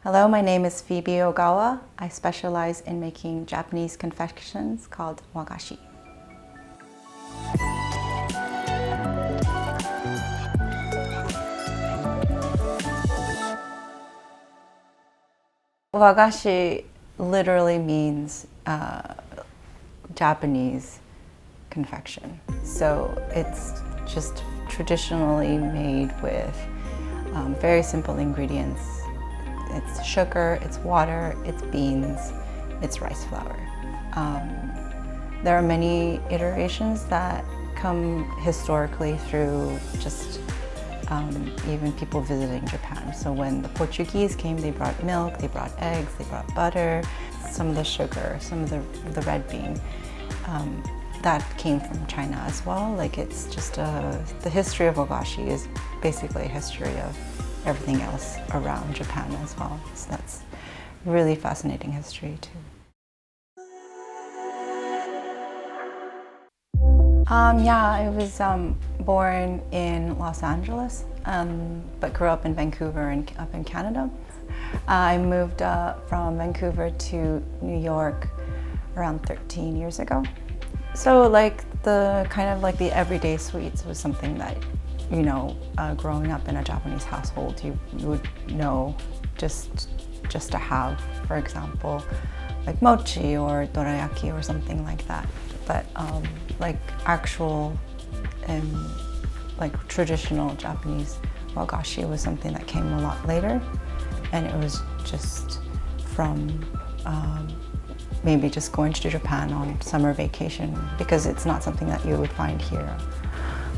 Hello, my name is Phoebe Ogawa. I specialize in making Japanese confections called wagashi. Wagashi literally means Japanese confection. So it's just traditionally made with very simple ingredients. It's sugar, it's water, it's beans, it's rice flour. There are many iterations that come historically through just even people visiting Japan. So when the Portuguese came, they brought milk, they brought eggs, they brought butter, some of the sugar, some of the red bean. That came from China as well. Like it's just the history of wagashi is basically a history of everything else around Japan as well. So that's really fascinating history too. Yeah, I was born in Los Angeles, but grew up in Vancouver and up in Canada. I moved from Vancouver to New York around 13 years ago. So like the kind of like the everyday sweets was something that, you know, growing up in a Japanese household, you would know just to have, for example, like mochi or dorayaki or something like that. But like actual like traditional Japanese wagashi was something that came a lot later, and it was just from maybe just going to Japan on summer vacation, because it's not something that you would find here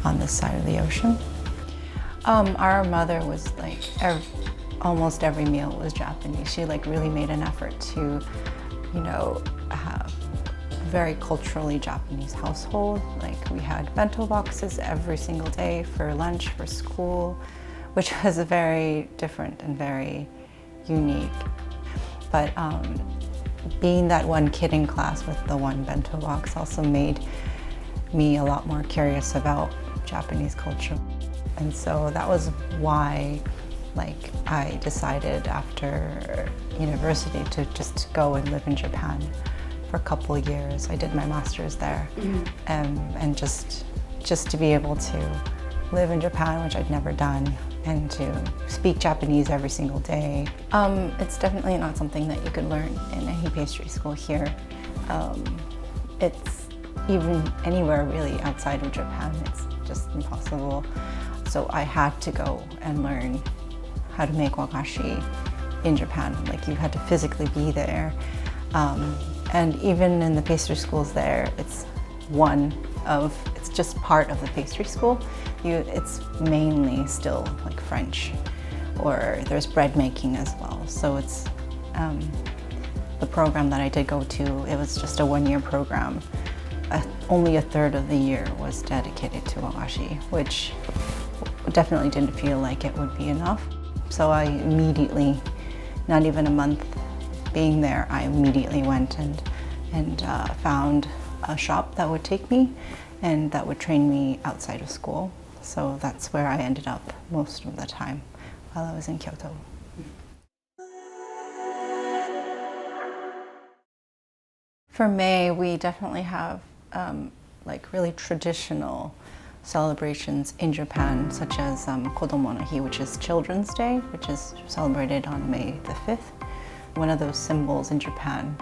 on this side of the ocean. Our mother was like, almost every meal was Japanese. She like really made an effort to, you know, have a very culturally Japanese household. Like we had bento boxes every single day for lunch, for school, which was very different and very unique. But being that one kid in class with the one bento box also made me a lot more curious about Japanese culture. And so that was why like I decided after university to just go and live in Japan for a couple of years. I did my master's there, and just to be able to live in Japan, which I'd never done, and to speak Japanese every single day. It's definitely not something that you could learn in any pastry school here. It's even anywhere really outside of Japan, it's just impossible. So I had to go and learn how to make wagashi in Japan. Like you had to physically be there. And even in the pastry schools there, it's just part of the pastry school. It's mainly still like French, or there's bread making as well. So it's the program that I did go to, it was just a one-year program. Only a third of the year was dedicated to wagashi, which definitely didn't feel like it would be enough. So I immediately, not even a month being there, I immediately went and found a shop that would take me and that would train me outside of school. So that's where I ended up most of the time while I was in Kyoto. For May, we definitely have like really traditional celebrations in Japan, such as Kodomo no Hi, which is Children's Day, which is celebrated on May the 5th. One of those symbols in Japan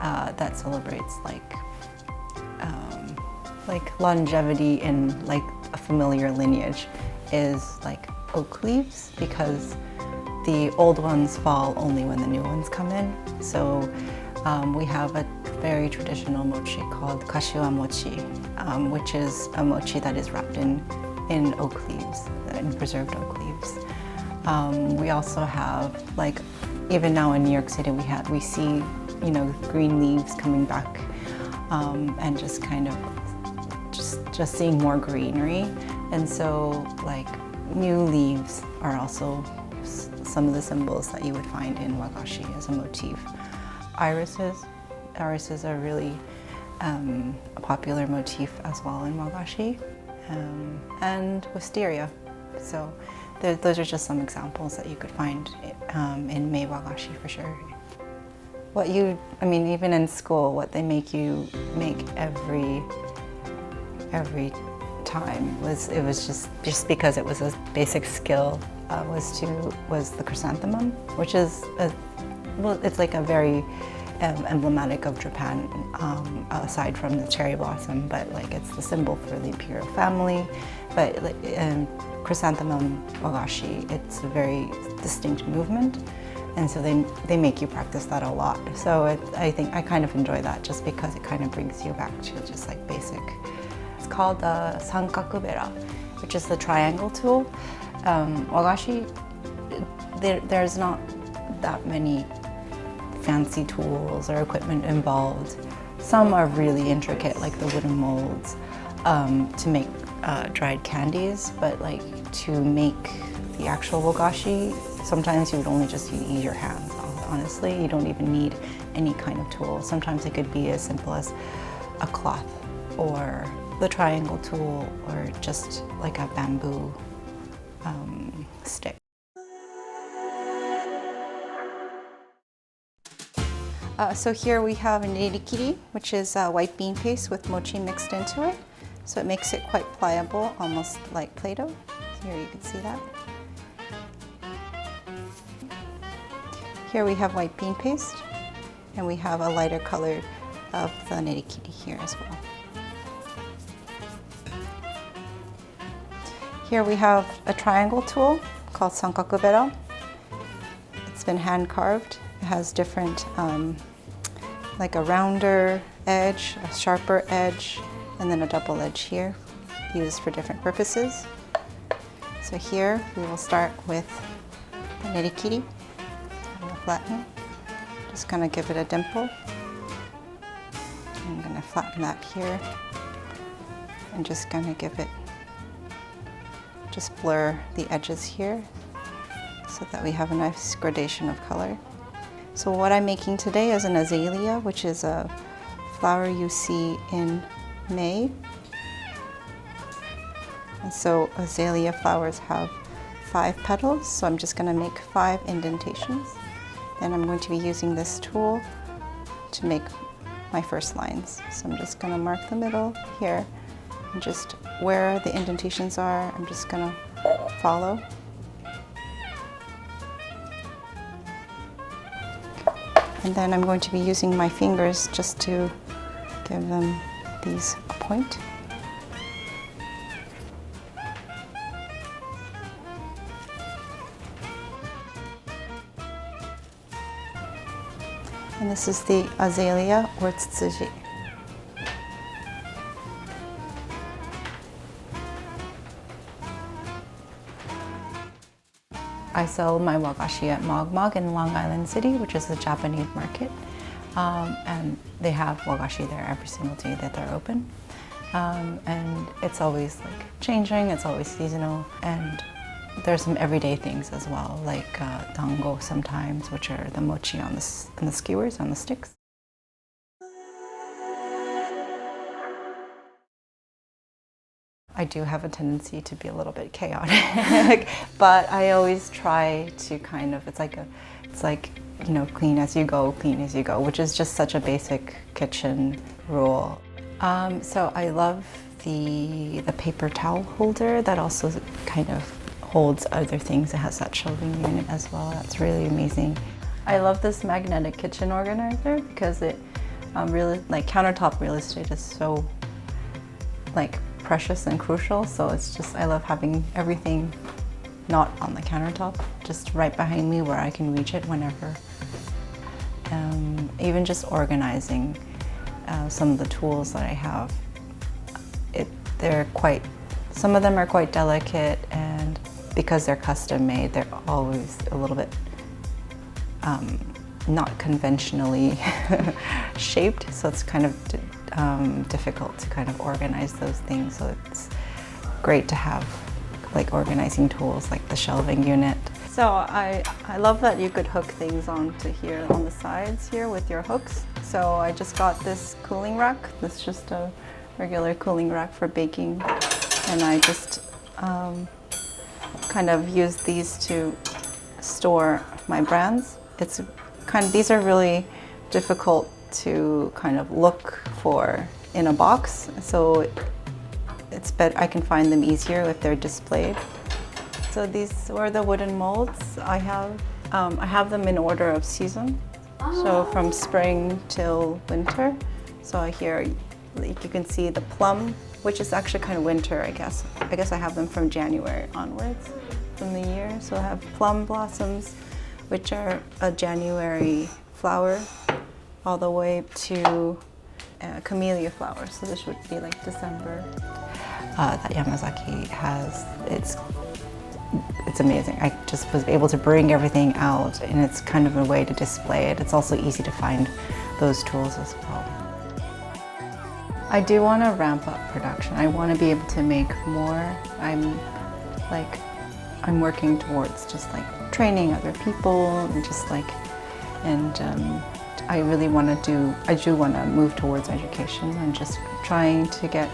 that celebrates like longevity in like a familiar lineage is like oak leaves, because the old ones fall only when the new ones come in. So we have a very traditional mochi called kashiwa mochi, which is a mochi that is wrapped in oak leaves, in preserved oak leaves. We also have, like, even now in New York City, we see, you know, green leaves coming back, and just kind of just seeing more greenery. And so, like, new leaves are also some of the symbols that you would find in wagashi as a motif. Irises are really a popular motif as well in wagashi, and wisteria. So those are just some examples that you could find in Mei Wagashi for sure. I mean, even in school, what they make you make every time was just because it was a basic skill was the chrysanthemum, which is it's like a very emblematic of Japan, aside from the cherry blossom, but like it's the symbol for the imperial family. But like, chrysanthemum wagashi, it's a very distinct movement, and so they make you practice that a lot. So I think I kind of enjoy that just because it kind of brings you back to just like basic. It's called the sankakubera, which is the triangle tool. Wagashi, there's not that many fancy tools or equipment involved. Some are really intricate, like the wooden molds to make dried candies, but like to make the actual wagashi, sometimes you would only just use your hands. Honestly, you don't even need any kind of tool. Sometimes it could be as simple as a cloth or the triangle tool or just like a bamboo stick. So here we have a nerikiri, which is white bean paste with mochi mixed into it. So it makes it quite pliable, almost like Play-Doh. So here you can see that. Here we have white bean paste, and we have a lighter color of the nerikiri here as well. Here we have a triangle tool called sankakubera. It's been hand carved. It has different, like a rounder edge, a sharper edge, and then a double edge here, used for different purposes. So here we will start with the nerikiri. I'm going to flatten. Just going to give it a dimple. I'm going to flatten that here. I'm just going to give it, just blur the edges here so that we have a nice gradation of color. So what I'm making today is an azalea, which is a flower you see in May. And so azalea flowers have 5 petals, so I'm just going to make 5 indentations. Then I'm going to be using this tool to make my first lines. So I'm just going to mark the middle here, and just where the indentations are, I'm just going to follow. And then I'm going to be using my fingers just to give them these a point. And this is the azalea or tsutsuji. I sell my wagashi at Mog Mog in Long Island City, which is a Japanese market. And they have wagashi there every single day that they're open. And it's always like changing, it's always seasonal. And there's some everyday things as well, like dango sometimes, which are the mochi on the skewers, on the sticks. I do have a tendency to be a little bit chaotic, but I always try to kind of, it's like, you know, clean as you go, which is just such a basic kitchen rule. So I love the paper towel holder that also kind of holds other things. It has that shelving unit as well. That's really amazing. I love this magnetic kitchen organizer because it really, like, countertop real estate is so like precious and crucial. So it's just, I love having everything not on the countertop, just right behind me where I can reach it whenever. Even just organizing some of the tools that I have, some of them are quite delicate, and because they're custom made, they're always a little bit not conventionally shaped, so it's kind of difficult to kind of organize those things. So it's great to have like organizing tools like the shelving unit. So I love that you could hook things onto here on the sides here with your hooks. So I just got this cooling rack. This is just a regular cooling rack for baking, and I just kind of use these to store my brands. These are really difficult to kind of look for in a box, so it's better, I can find them easier if they're displayed. So these were the wooden molds. I have them in order of season, so from spring till winter. So here, like you can see the plum, which is actually kind of winter, I guess. I guess I have them from January onwards from the year. So I have plum blossoms, which are a January flower, all the way to camellia flowers. So this would be like December. That Yamazaki has, it's amazing. I just was able to bring everything out, and it's kind of a way to display it. It's also easy to find those tools as well. I do want to ramp up production. I want to be able to make more. I'm working towards just like training other people and just like, and I really want to I do want to move towards education and just trying to get,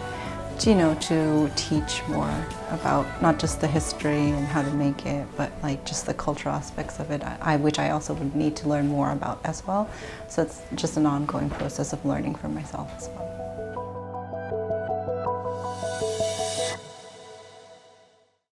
to teach more about not just the history and how to make it, but like just the cultural aspects of it, which I also would need to learn more about as well. So it's just an ongoing process of learning for myself as well.